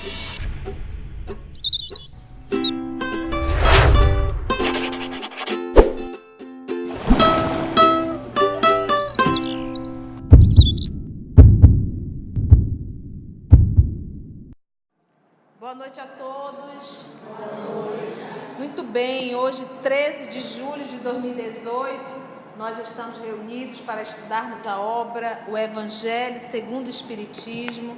Boa noite a todos. Boa noite. Muito bem, hoje 13 de julho de 2018, nós estamos reunidos para estudarmos a obra O Evangelho segundo o Espiritismo.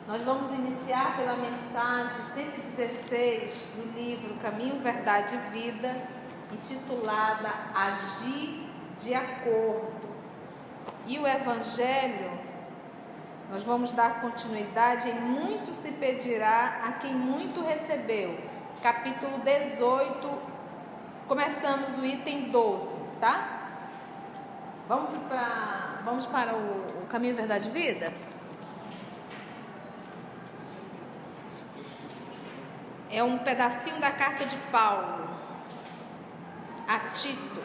Nós vamos iniciar pela mensagem 116 do livro Caminho, Verdade e Vida, intitulada Agir de Acordo. E o Evangelho, nós vamos dar continuidade em Muito se pedirá a quem muito recebeu. Capítulo 18, começamos o item 12, tá? Vamos para o Caminho, Verdade e Vida? É um pedacinho da carta de Paulo a Tito.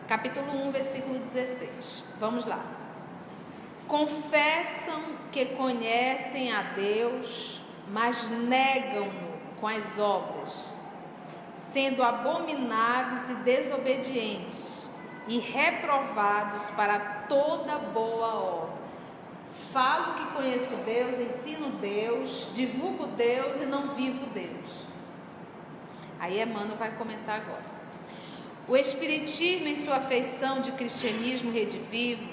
Capítulo 1, versículo 16. Vamos lá. Confessam que conhecem a Deus, mas negam-no com as obras, sendo abomináveis e desobedientes e reprovados para toda boa obra. Falo que conheço Deus, ensino Deus, divulgo Deus e não vivo Deus. Aí Emmanuel vai comentar agora. O Espiritismo, em sua feição de cristianismo redivivo,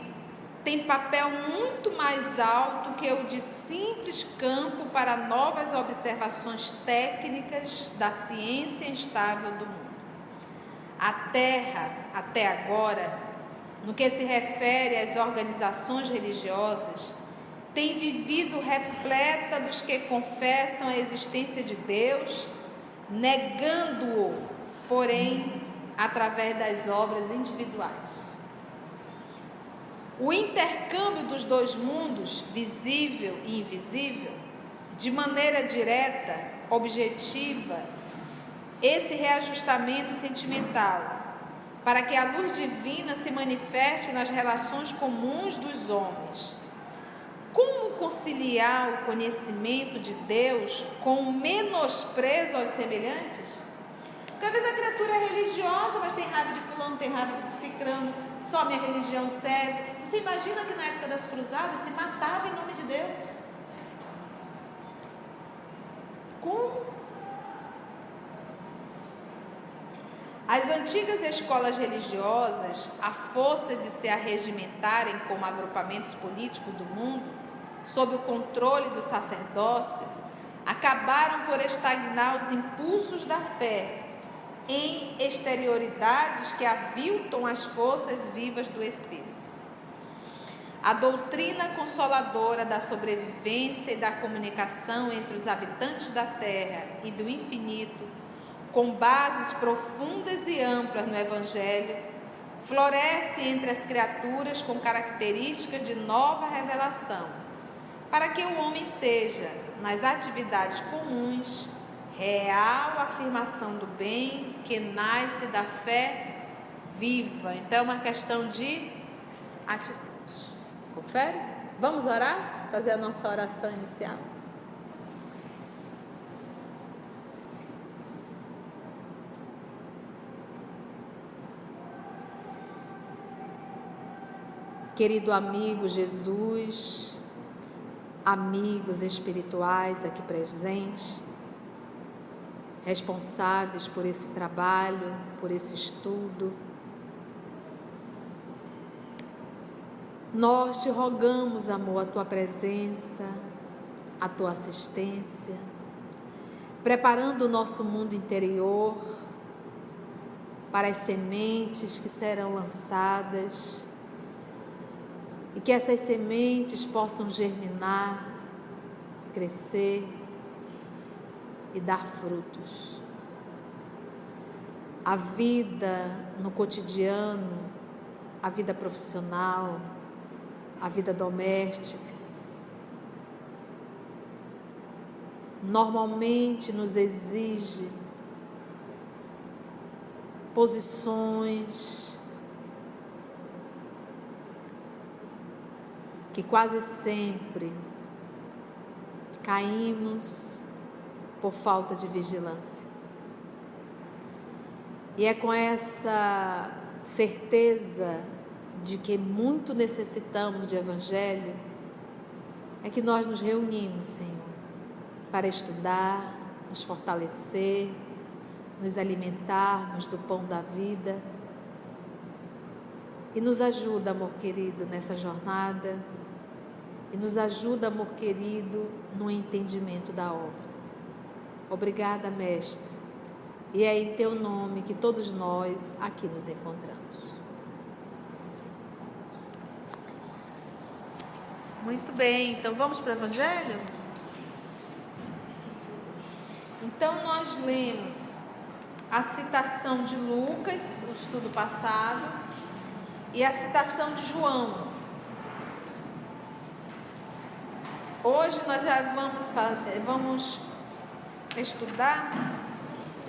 tem papel muito mais alto que o de simples campo para novas observações técnicas da ciência instável do mundo. A Terra, até agora, no que se refere às organizações religiosas, tem vivido repleta dos que confessam a existência de Deus, negando-o, porém, através das obras individuais. O intercâmbio dos dois mundos, visível e invisível, de maneira direta, objetiva, esse reajustamento sentimental, para que a luz divina se manifeste nas relações comuns dos homens. Como conciliar o conhecimento de Deus com o menosprezo aos semelhantes? Porque às vezes a criatura é religiosa, mas tem raiva de fulano, tem raiva de cicrano, só minha religião serve. Você imagina que na época das cruzadas se matava em nome de Deus? Como? As antigas escolas religiosas, à força de se arregimentarem como agrupamentos políticos do mundo, sob o controle do sacerdócio, acabaram por estagnar os impulsos da fé em exterioridades que aviltam as forças vivas do espírito. A doutrina consoladora da sobrevivência e da comunicação entre os habitantes da terra e do infinito, com bases profundas e amplas no Evangelho, floresce entre as criaturas com características de nova revelação, para que o homem seja, nas atividades comuns, real afirmação do bem que nasce da fé viva. Então é uma questão de atitude. Confere? Vamos orar? Fazer a nossa oração inicial. Querido amigo Jesus, amigos espirituais aqui presentes, responsáveis por esse trabalho, por esse estudo, nós te rogamos, amor, a tua presença, a tua assistência, preparando o nosso mundo interior para as sementes que serão lançadas e que essas sementes possam germinar, crescer e dar frutos. A vida no cotidiano, a vida profissional, a vida doméstica, normalmente nos exige posições que quase sempre caímos por falta de vigilância. E é com essa certeza de que muito necessitamos de evangelho, é que nós nos reunimos, Senhor, para estudar, nos fortalecer, nos alimentarmos do pão da vida. E nos ajuda, amor querido, nessa jornada. E nos ajuda, amor querido, no entendimento da obra. Obrigada, Mestre. E é em Teu nome que todos nós aqui nos encontramos. Muito bem, então vamos para o Evangelho? Então nós lemos a citação de Lucas, o estudo passado, e a citação de João. Hoje nós já vamos estudar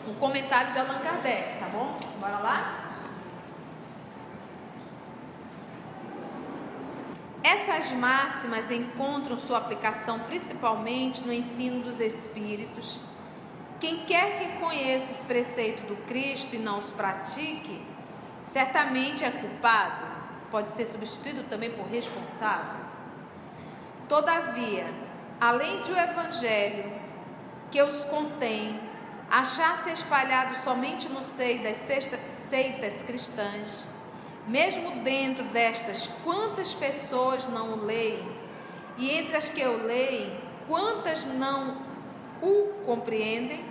o comentário de Allan Kardec, tá bom? Bora lá? Essas máximas encontram sua aplicação principalmente no ensino dos Espíritos. Quem quer que conheça os preceitos do Cristo e não os pratique, certamente é culpado, pode ser substituído também por responsável. Todavia, além de o Evangelho que os contém achar-se espalhado somente no seio das seitas cristãs, mesmo dentro destas, quantas pessoas não o leem, e entre as que o leem, quantas não o compreendem?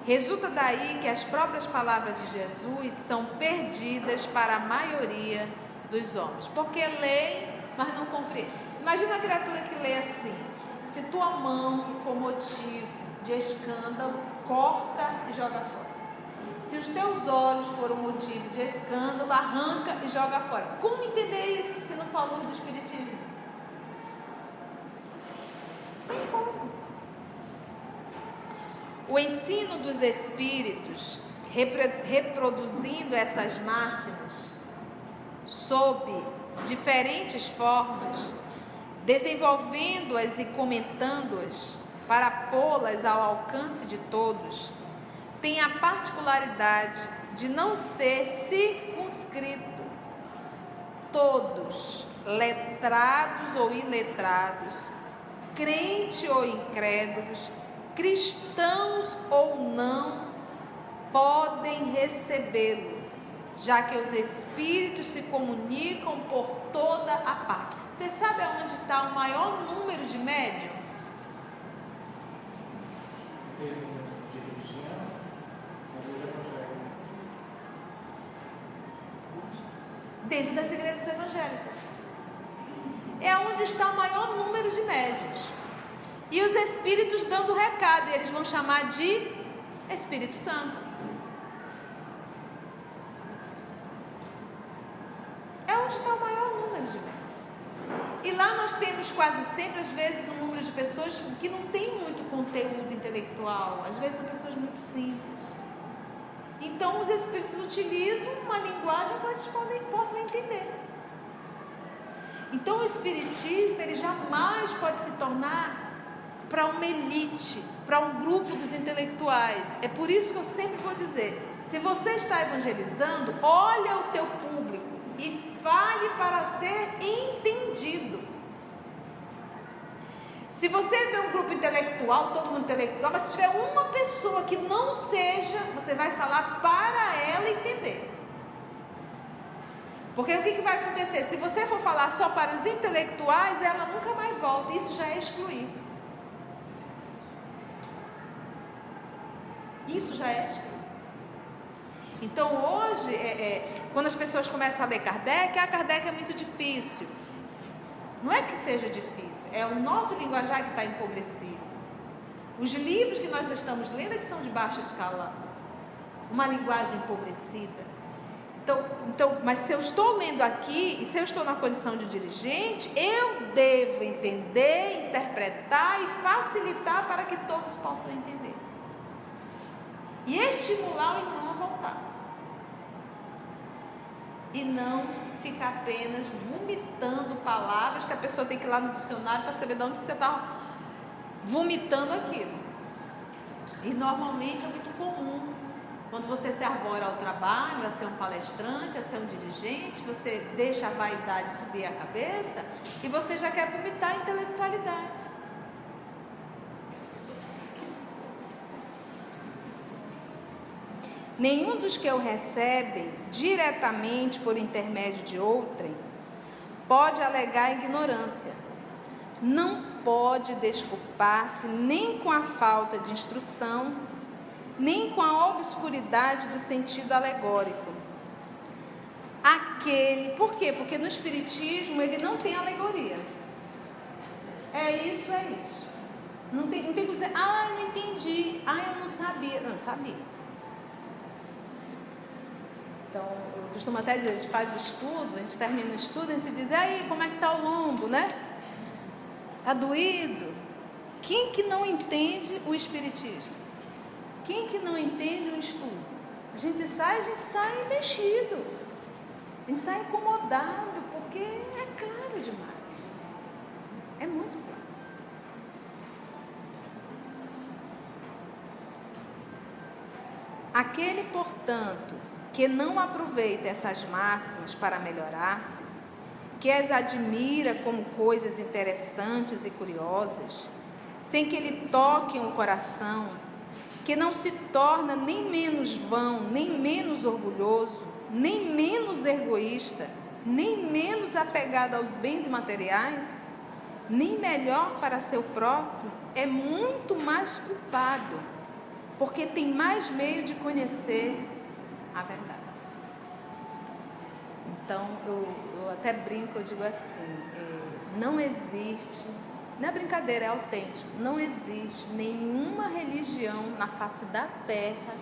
Resulta daí que as próprias palavras de Jesus são perdidas para a maioria dos homens, porque leem, mas não compreendem. Imagina a criatura que lê assim: se tua mão for motivo de escândalo, corta e joga fora. Se os teus olhos foram motivo de escândalo, arranca e joga fora. Como entender isso se não falou do Espiritismo? Tem como. O ensino dos Espíritos, reproduzindo essas máximas, sob diferentes formas, desenvolvendo-as e comentando-as, para pô-las ao alcance de todos, tem a particularidade de não ser circunscrito. Todos, letrados ou iletrados, crentes ou incrédulos, cristãos ou não, podem recebê-lo, já que os Espíritos se comunicam por toda a parte. Você sabe aonde está o maior número de médiuns? Dentro das igrejas evangélicas. É onde está o maior número de médiuns. E os Espíritos dando recado, e eles vão chamar de Espírito Santo. É onde está o maior número de médiuns. E lá nós temos quase sempre, às vezes, um número de pessoas que não tem muito conteúdo intelectual. Às vezes são pessoas muito simples. Então os Espíritos utilizam uma linguagem que eles possam entender. Então o Espiritismo, ele jamais pode se tornar para uma elite, para um grupo dos intelectuais. É por isso que eu sempre vou dizer, se você está evangelizando, olha o teu público e fale para ser entendido. Se você vê um grupo intelectual, todo mundo intelectual, mas se tiver uma pessoa que não seja, você vai falar para ela entender. Porque o que vai acontecer? Se você for falar só para os intelectuais, ela nunca mais volta. Isso já é excluir. Isso já é excluir. Então hoje, quando as pessoas começam a ler Kardec, Kardec é muito difícil. Não é que seja difícil, é o nosso linguajar que está empobrecido. Os livros que nós estamos lendo é que são de baixa escala, uma linguagem empobrecida. Então, mas se eu estou lendo aqui, e se eu estou na condição de dirigente, eu devo entender, interpretar e facilitar para que todos possam entender. E estimular o irmão a voltar. E não fica apenas vomitando palavras que a pessoa tem que ir lá no dicionário para saber de onde você está vomitando aquilo. E normalmente é muito comum, quando você se arbora ao trabalho, a ser um palestrante, a ser um dirigente, você deixa a vaidade subir a cabeça e você já quer vomitar a intelectualidade. Nenhum dos que o recebem diretamente por intermédio de outrem pode alegar ignorância. Não pode desculpar-se nem com a falta de instrução, nem com a obscuridade do sentido alegórico. Por quê? Porque no Espiritismo ele não tem alegoria. É isso. Não tem que dizer, eu não entendi, eu não sabia. Não, sabia. Então, eu costumo até dizer, a gente faz o estudo, a gente termina o estudo, a gente diz, aí, como é que está o lombo, né? Está doído? Quem que não entende o Espiritismo? Quem que não entende o estudo? A gente sai mexido. A gente sai incomodado, porque é claro demais. É muito claro. Aquele, portanto, que não aproveita essas máximas para melhorar-se, que as admira como coisas interessantes e curiosas, sem que lhe toquem o coração, que não se torna nem menos vão, nem menos orgulhoso, nem menos egoísta, nem menos apegado aos bens materiais, nem melhor para seu próximo, é muito mais culpado, porque tem mais meio de conhecer a verdade. Então, eu até brinco, eu digo assim, não existe, não é brincadeira, é autêntico, não existe nenhuma religião na face da terra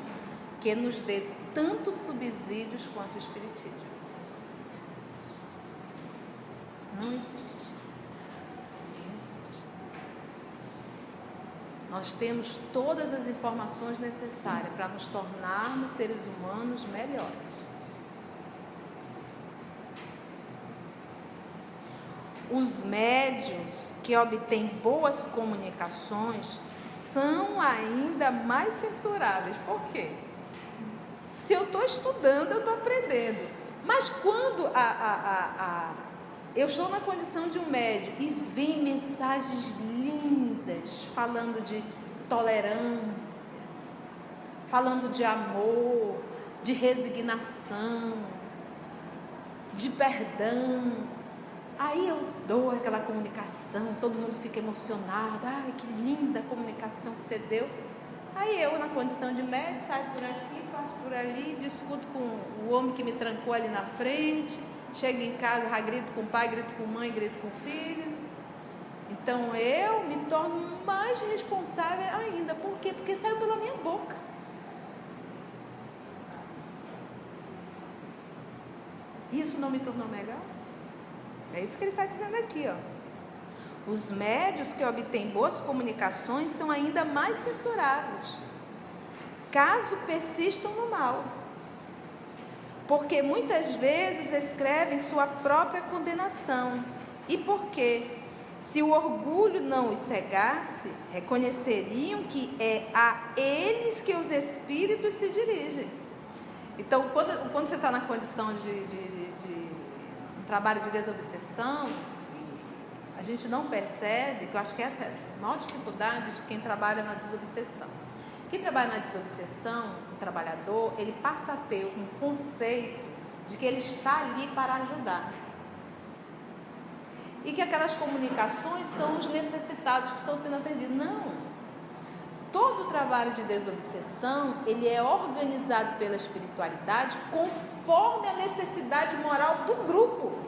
que nos dê tantos subsídios quanto o Espiritismo. Não existe. Não existe. Nós temos todas as informações necessárias para nos tornarmos seres humanos melhores. Os médiuns que obtêm boas comunicações são ainda mais censuráveis. Por quê? Se eu estou estudando, eu estou aprendendo. Mas quando eu estou na condição de um médium e vem mensagens lindas, falando de tolerância, falando de amor, de resignação, de perdão, aí eu dou aquela comunicação, todo mundo fica emocionado, ai que linda a comunicação que você deu. Aí eu, na condição de médium, saio por aqui, passo por ali, discuto com o homem que me trancou ali na frente, chego em casa, já grito com o pai, grito com a mãe, grito com o filho. Então eu me torno mais responsável ainda. Por quê? Porque saiu pela minha boca. Isso não me tornou melhor? É isso que ele está dizendo aqui, ó. Os médiuns que obtêm boas comunicações são ainda mais censuráveis, caso persistam no mal, porque muitas vezes escrevem sua própria condenação. E porque, se o orgulho não os cegasse, reconheceriam que é a eles que os espíritos se dirigem. Então, quando você está na condição de um trabalho de desobsessão, a gente não percebe, que eu acho que essa é a maior dificuldade de quem trabalha na desobsessão. Quem trabalha na desobsessão, o trabalhador, ele passa a ter um conceito de que ele está ali para ajudar. E que aquelas comunicações são os necessitados que estão sendo atendidos. Não. Todo o trabalho de desobsessão, ele é organizado pela espiritualidade conforme a necessidade moral do grupo.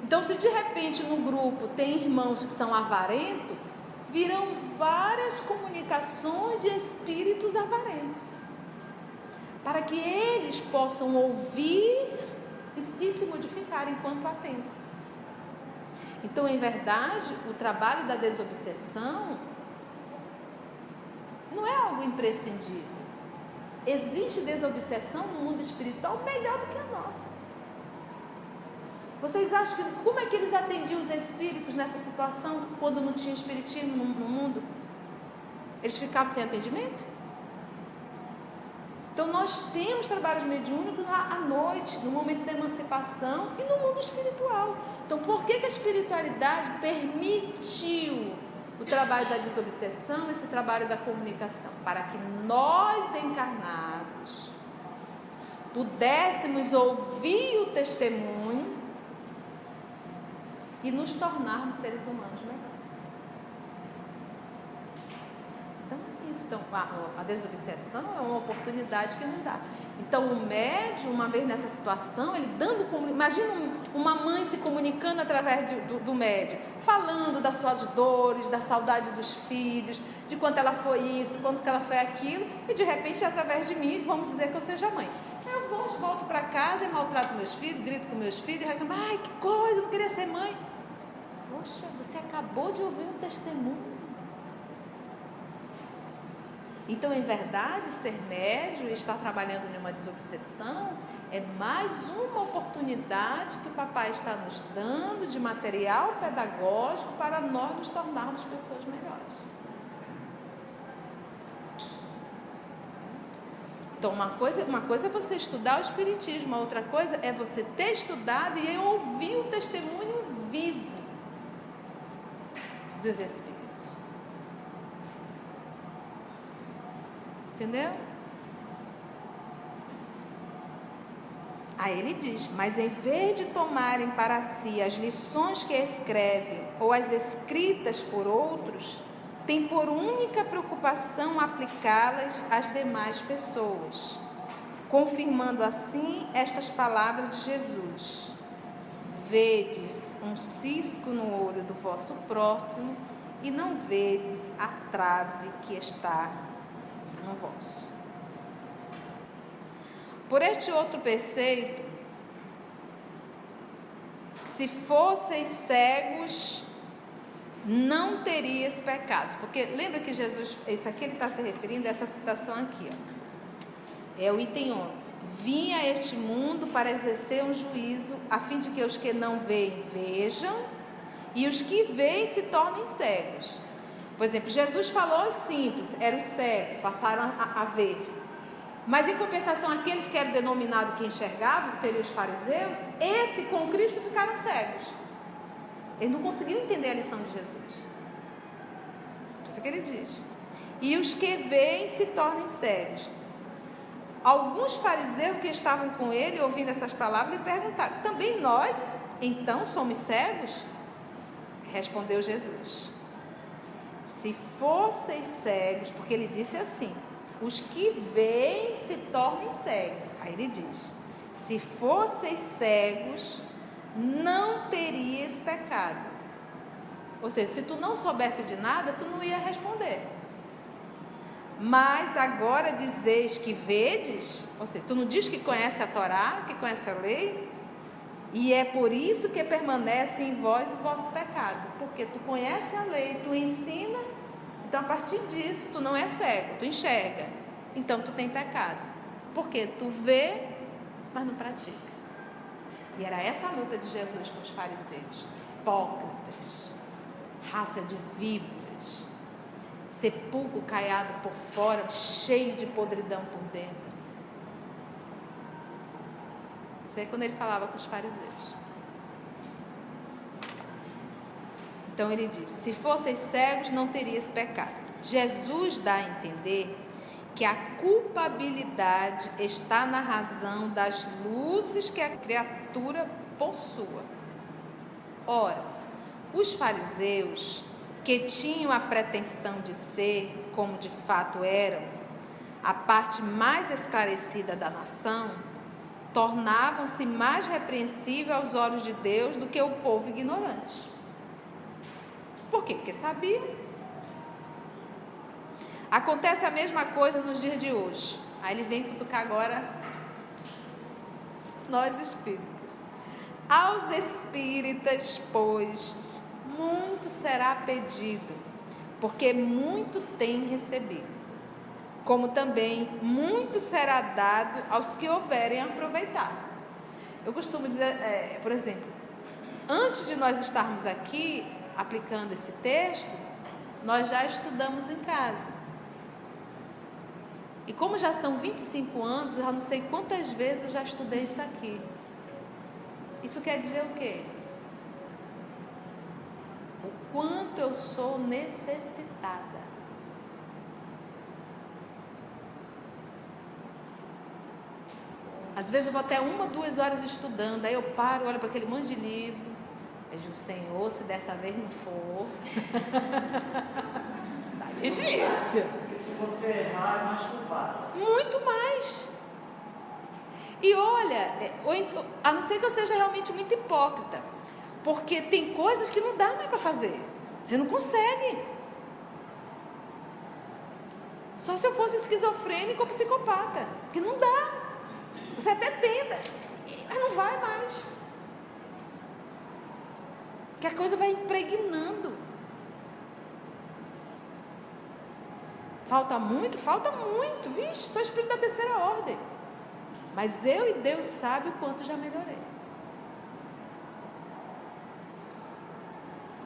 Então, se de repente no grupo tem irmãos que são avarentos, virão várias comunicações de espíritos avarentos, para que eles possam ouvir e se modificar enquanto há tempo. Então, em verdade, o trabalho da desobsessão não é algo imprescindível. existe desobsessão no mundo espiritual melhor do que a nossa. Vocês acham que como é que eles atendiam os espíritos nessa situação quando não tinha espiritismo no mundo? Eles ficavam sem atendimento? Então nós temos trabalhos mediúnicos à noite, no momento da emancipação e no mundo espiritual. Então por que a espiritualidade permitiu o trabalho da desobsessão, esse trabalho da comunicação? Para que nós encarnados pudéssemos ouvir o testemunho e nos tornarmos seres humanos melhores. Então, a desobsessão é uma oportunidade que nos dá. Então, o médium, uma vez nessa situação, ele dando... Imagina uma mãe se comunicando através do médium, falando das suas dores, da saudade dos filhos, de quanto ela foi isso, quanto que ela foi aquilo, e de repente, através de mim, vamos dizer que eu seja mãe. Eu volto para casa e maltrato meus filhos, grito com meus filhos, e reclamo, ai, que coisa, eu não queria ser mãe. Poxa, você acabou de ouvir um testemunho. Então, em verdade, ser médium e estar trabalhando em uma desobsessão é mais uma oportunidade que o papai está nos dando de material pedagógico para nós nos tornarmos pessoas melhores. Então, uma coisa é você estudar o espiritismo, a outra coisa é você ter estudado e ouvir o testemunho vivo dos espíritos. Entendeu? Aí ele diz, mas em vez de tomarem para si as lições que escrevem ou as escritas por outros, tem por única preocupação aplicá-las às demais pessoas, confirmando assim estas palavras de Jesus: vedes um cisco no olho do vosso próximo e não vedes a trave que está no vosso. Por este outro preceito, se fosseis cegos, não terias pecados. Porque lembra que Jesus, esse aqui ele está se referindo a essa citação aqui, ó. É o item 11. Vim a este mundo para exercer um juízo, a fim de que os que não veem, vejam, e os que veem se tornem cegos. Por exemplo, Jesus falou aos simples, eram os cegos, passaram a ver. Mas em compensação, aqueles que eram denominados que enxergavam, que seriam os fariseus, esse com Cristo ficaram cegos. Eles não conseguiram entender a lição de Jesus. Por isso que ele diz. E os que veem se tornem cegos. Alguns fariseus que estavam com ele, ouvindo essas palavras, lhe perguntaram: também nós, então, somos cegos? Respondeu Jesus: se fosseis cegos, porque ele disse assim, os que veem se tornem cegos. Aí ele diz, se fosseis cegos, não terias pecado. Ou seja, se tu não soubesse de nada, tu não ia responder. Mas agora dizeis que vedes, ou seja, tu não diz que conhece a Torá, que conhece a lei, e é por isso que permanece em vós o vosso pecado, porque tu conhece a lei, tu ensina, então a partir disso tu não é cego, tu enxerga, então tu tem pecado, porque tu vê, mas não pratica. E era essa a luta de Jesus com os fariseus, hipócritas, raça de víboras, sepulcro caiado por fora, cheio de podridão por dentro. Isso aí quando ele falava com os fariseus. Então ele diz, se fosseis cegos não terias pecado. Jesus dá a entender que a culpabilidade está na razão das luzes que a criatura possua. Ora, os fariseus, que tinham a pretensão de ser, como de fato eram, a parte mais esclarecida da nação, tornavam-se mais repreensíveis aos olhos de Deus do que o povo ignorante. Por quê? Porque sabiam. Acontece a mesma coisa nos dias de hoje. Aí ele vem cutucar agora nós espíritas. Aos espíritas, pois, muito será pedido, porque muito têm recebido. como também muito será dado aos que houverem aproveitado. Eu costumo dizer, por exemplo, antes de nós estarmos aqui aplicando esse texto, nós já estudamos em casa. E como já são 25 anos, eu já não sei quantas vezes eu já estudei isso aqui. Isso quer dizer o quê? O quanto eu sou necessitada. Às vezes eu vou até 1, 2 horas estudando, aí eu paro, olho para aquele monte de livro, eu digo, Senhor, se dessa vez não for, tá difícil. E se você errar, é mais culpado. Muito mais. E olha, a não ser que eu seja realmente muito hipócrita, porque tem coisas que não dá mais para fazer, você não consegue. Só se eu fosse esquizofrênico ou psicopata, que não dá. Você até tenta, mas não vai mais. Que a coisa vai impregnando. Falta muito? Falta muito. Vixe, sou espírito da terceira ordem. Mas eu e Deus sabem o quanto já melhorei.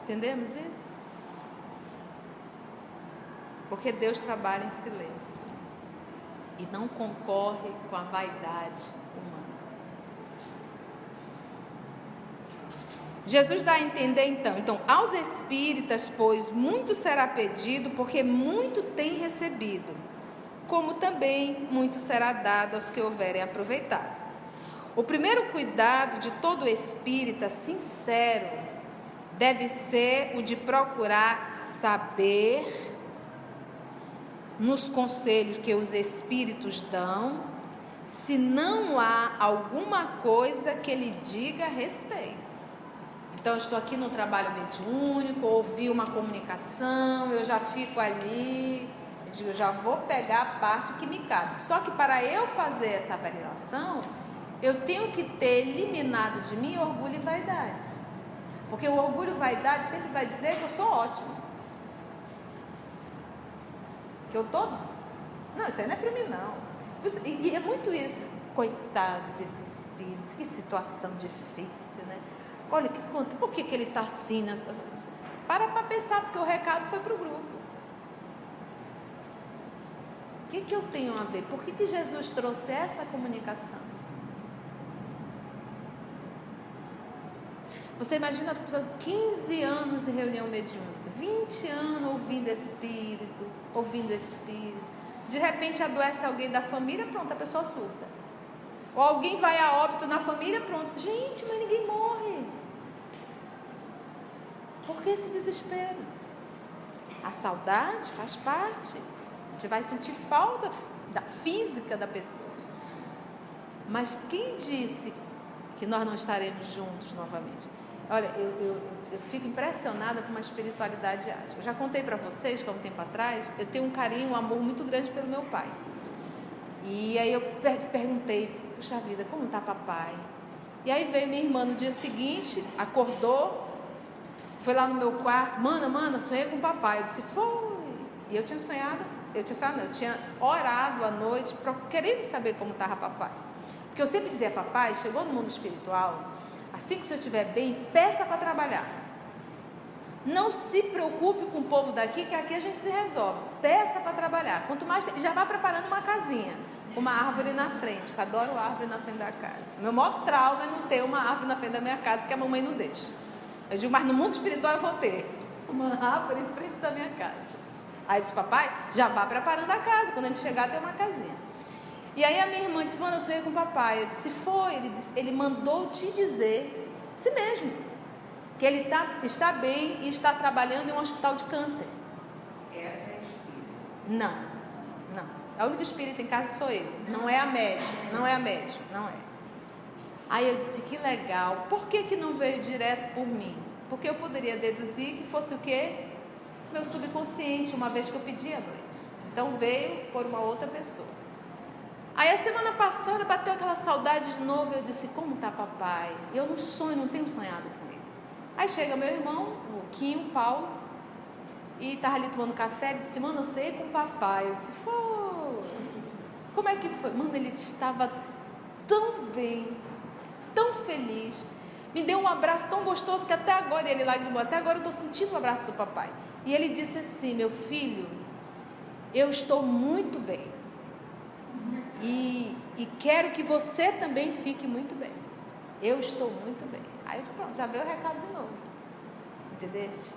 Entendemos isso? Porque Deus trabalha em silêncio e não concorre com a vaidade humana. Jesus dá a entender então, aos espíritas, pois, muito será pedido, porque muito tem recebido, como também muito será dado aos que houverem aproveitado. O primeiro cuidado de todo espírita sincero deve ser o de procurar saber, nos conselhos que os espíritos dão, se não há alguma coisa que lhe diga a respeito. Então, eu estou aqui no trabalho mediúnico, ouvi uma comunicação, eu já fico ali, eu já vou pegar a parte que me cabe. Só que para eu fazer essa avaliação, eu tenho que ter eliminado de mim orgulho e vaidade. Porque o orgulho e vaidade sempre vai dizer que eu sou ótimo. Que eu tô... Não, isso aí não é para mim, não. E é muito isso. Coitado desse espírito, que situação difícil, né? Olha, por que ele está assim? Para pensar, porque o recado foi para o grupo. O que eu tenho a ver? Por que Jesus trouxe essa comunicação? Você imagina a pessoa 15 anos em reunião mediúnica, 20 anos ouvindo espírito. De repente adoece alguém da família, pronto, a pessoa surta. Ou alguém vai a óbito na família, pronto. Gente, mas ninguém morre. Por que esse desespero? A saudade faz parte. A gente vai sentir falta da física da pessoa. Mas quem disse que nós não estaremos juntos novamente? Olha, eu fico impressionada com uma espiritualidade ágil. Eu já contei para vocês que há um tempo atrás, eu tenho um carinho, um amor muito grande pelo meu pai. E aí eu perguntei, puxa vida, como está papai? E aí veio minha irmã no dia seguinte, acordou, foi lá no meu quarto, mana, sonhei com o papai. Eu disse, foi. E eu tinha orado à noite, querendo saber como estava papai. Porque eu sempre dizia, papai, chegou no mundo espiritual, assim que o senhor estiver bem, peça para trabalhar. Não se preocupe com o povo daqui, que aqui a gente se resolve. Peça para trabalhar. Quanto mais, já vá preparando uma casinha, com uma árvore na frente, que eu adoro árvore na frente da casa. Meu maior trauma é não ter uma árvore na frente da minha casa, que a mamãe não deixa. Eu digo, mas no mundo espiritual eu vou ter uma árvore em frente da minha casa. Aí eu disse, papai, já vá preparando a casa, quando a gente chegar tem uma casinha. E aí a minha irmã disse, mano, eu sonhei com o papai. Eu disse, foi. Ele mandou te dizer, si mesmo, que ele está bem e está trabalhando em um hospital de câncer. Essa é a espírita? Não. A única espírita em casa sou eu. Não é a médium. Não é. Aí eu disse, que legal. Por que não veio direto por mim? Porque eu poderia deduzir que fosse o quê? Meu subconsciente, uma vez que eu pedi à noite. Então veio por uma outra pessoa. Aí a semana passada bateu aquela saudade de novo. Eu disse, como tá papai? Eu não tenho sonhado com ele. Aí chega meu irmão, o Quinho, o Paulo, e estava ali tomando café. Ele disse, mano, eu sonhei com o papai. Eu disse, foi. Como é que foi? Mano, ele estava tão bem, tão feliz. Me deu um abraço tão gostoso que até agora, ele lagrimou, até agora eu estou sentindo o abraço do papai. E ele disse assim: meu filho, eu estou muito bem. E quero que você também fique muito bem. Eu estou muito bem. Aí pronto, já veio o recado de novo. Entendeste?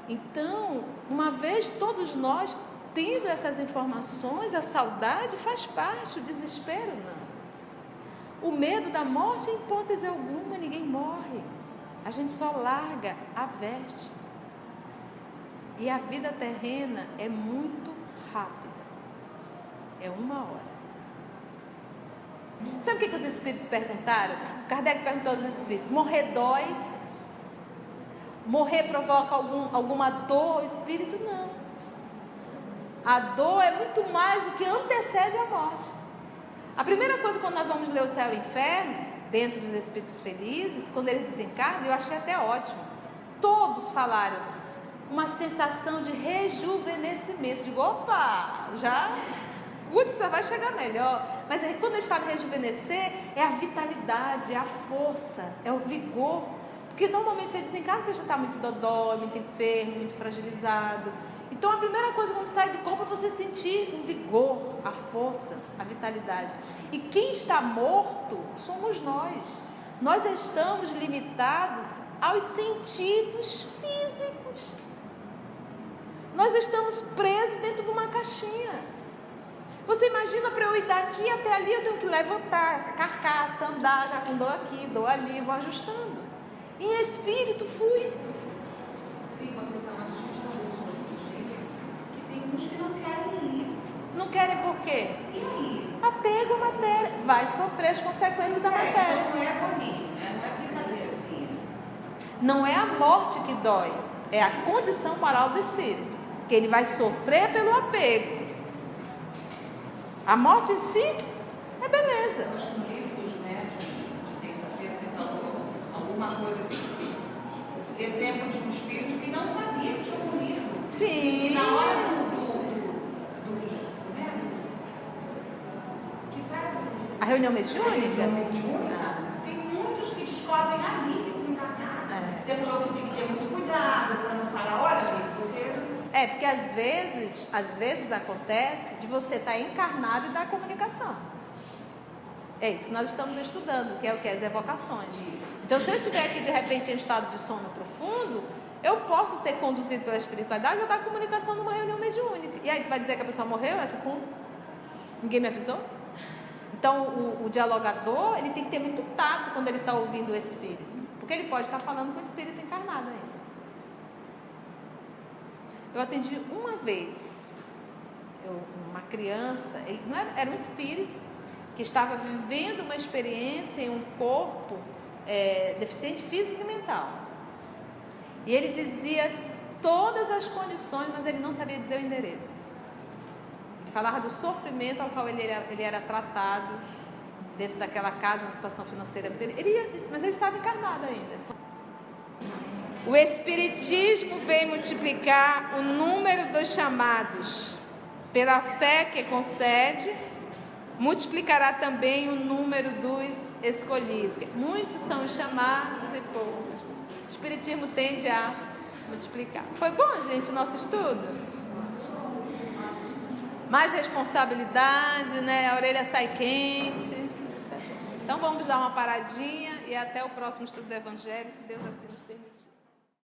Então, uma vez todos nós tendo essas informações, a saudade faz parte, o desespero não. O medo da morte, em hipótese alguma, ninguém morre. A gente só larga a veste. E a vida terrena é muito rápida. É 1 hora. Sabe o que os espíritos perguntaram? Kardec perguntou aos espíritos: morrer dói? Morrer provoca alguma dor? O espírito não. A dor é muito mais do que antecede a morte. A primeira coisa, quando nós vamos ler o céu e o inferno, dentro dos espíritos felizes, quando eles desencarnam, eu achei até ótimo. Todos falaram uma sensação de rejuvenescimento. Digo, opa, já só vai chegar melhor. Mas aí, quando eles falam rejuvenescer, é a vitalidade, é a força, é o vigor. Porque normalmente você desencarna, você já está muito dodói, muito enfermo, muito fragilizado. Então a primeira coisa quando sai do corpo é você sentir o vigor, a força, a vitalidade. E quem está morto somos nós. Nós estamos limitados aos sentidos físicos. Nós estamos presos dentro de uma caixinha. Você imagina, para eu ir daqui até ali, eu tenho que levantar, carcaça, andar já com dor aqui, dor ali, vou ajustando. Em espírito fui. Sim, Conceição, mas a gente conversou que tem uns que não querem ir. Não querem por quê? E aí? Apego à matéria. Vai sofrer as consequências da matéria. Então não é comigo, né? Não é brincadeira assim. Não é a morte que dói, é a condição moral do espírito, que ele vai sofrer pelo apego. A morte em si é beleza. Eu acho que no livro dos médiuns, de terça-feira, você falou alguma coisa, exemplo de um espírito que não sabia que tinha morrido. Sim. E na hora que faz a reunião mediúnica? tem muitos que descobrem ali que desencarnaram. Você falou que tem que ter muito cuidado para não falar, olha, amigo, você... É, porque às vezes acontece de você estar encarnado e dar comunicação. É isso que nós estamos estudando, que é o que? As evocações. Então, se eu estiver aqui de repente em estado de sono profundo, eu posso ser conduzido pela espiritualidade a dar comunicação numa reunião mediúnica. E aí tu vai dizer que a pessoa morreu? Ninguém me avisou? Então, o dialogador, ele tem que ter muito tato quando ele está ouvindo o espírito. Porque ele pode estar falando com o espírito encarnado ainda. Eu atendi uma vez uma criança, ele não era um espírito que estava vivendo uma experiência em um corpo deficiente físico e mental. E ele dizia todas as condições, mas ele não sabia dizer o endereço. Ele falava do sofrimento ao qual ele era tratado dentro daquela casa, uma situação financeira. Mas ele estava encarnado ainda. O Espiritismo veio multiplicar o número dos chamados. Pela fé que concede, multiplicará também o número dos escolhidos. Muitos são os chamados e poucos. O Espiritismo tende a multiplicar. Foi bom, gente, o nosso estudo? Mais responsabilidade, né? A orelha sai quente. Então vamos dar uma paradinha e até o próximo estudo do Evangelho, se Deus assim nos permitir.